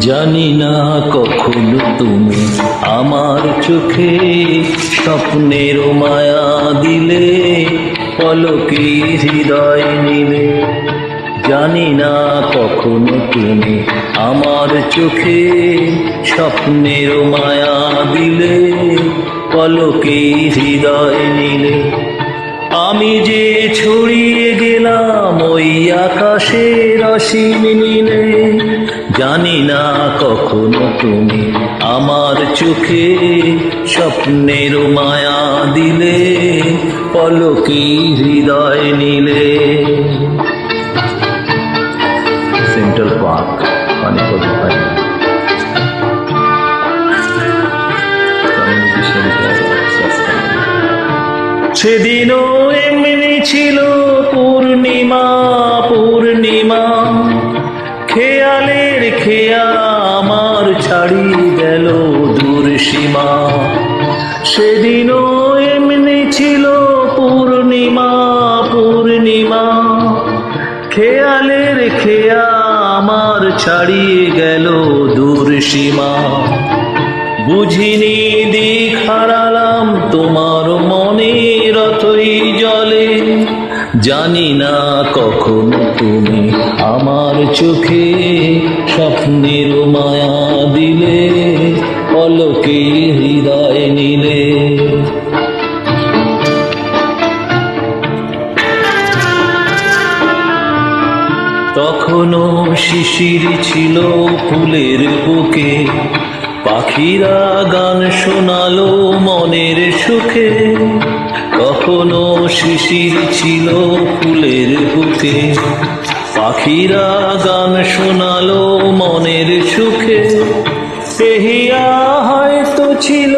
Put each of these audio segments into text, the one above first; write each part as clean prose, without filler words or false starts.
জানি না কখনো তুমি আমার চোখে স্বপ্নের মায়া দিলে, পলকে হৃদয় নিলে। জানি না কখনো তুমি আমার চোখে স্বপ্নের মায়া দিলে, পলকে হৃদয় নিলে। আমি যে ছড়িয়ে গেলাম ওই আকাশের অসীম নীলে, জানি না কখনো তুমি আমার চোখে স্বপ্নের মায়া দিলে, পলকে হৃদয় নিলে। Central park, Panipat. সেদিনও এমনি ছিল পূর্ণিমা পূর্ণিমা, খেয়ালের খেয়া আমার ছাড়িয়ে গেল দূর সীমা। সেদিনও এমনি ছিল পূর্ণিমা পূর্ণিমা, খেয়ালের খেয়া আমার ছাড়িয়ে গেল দূর সীমা। বুঝিনি দিক হারালাম তোমার মনের অথই জলে, জানি না কখনো তুমি আমার চোখে স্বপ্নের মায়া দিলে, পলকে হৃদয় নিলে। তখনও শিশির ছিল ফুলের বুকে, পাখিরা গান শোনালো মনের সুখে। কখনো শিশির ছিল ফুলের বুকে, পাখিরা গান শোনালো মনের সুখে। এহিয়া হয়তো ছিল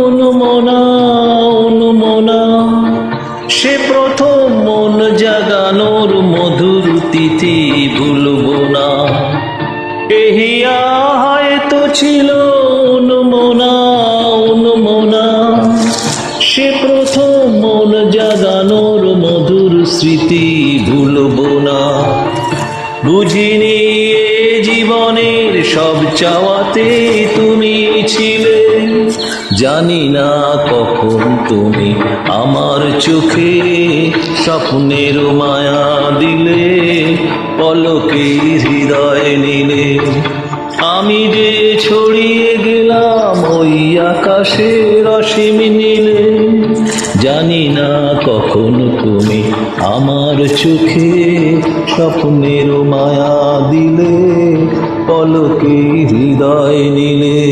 অনুমনা অনুমনা, সে প্রথম মন জাগানোর মধুর তিথি ভুলবো না। এহিয়া হয়তো ছিল অনুমনা অনুমনা, সে প্রথম মন জাগানোর মধুর স্মৃতি ভুলবো না। বুঝিনি এ জীবনের সব চাওয়াতে তুমি ছিলে, জানি না কখন তুমি আমার চোখে স্বপ্নের মায়া দিলে, পলকে হৃদয় নিলে। আমি যে ছড়িয়ে গেলাম ওই আকাশের অসীম নীলে, জানি না কখন তুমি আমার চোখে স্বপ্নের মায়া দিলে, পলকে হৃদয় নিলে।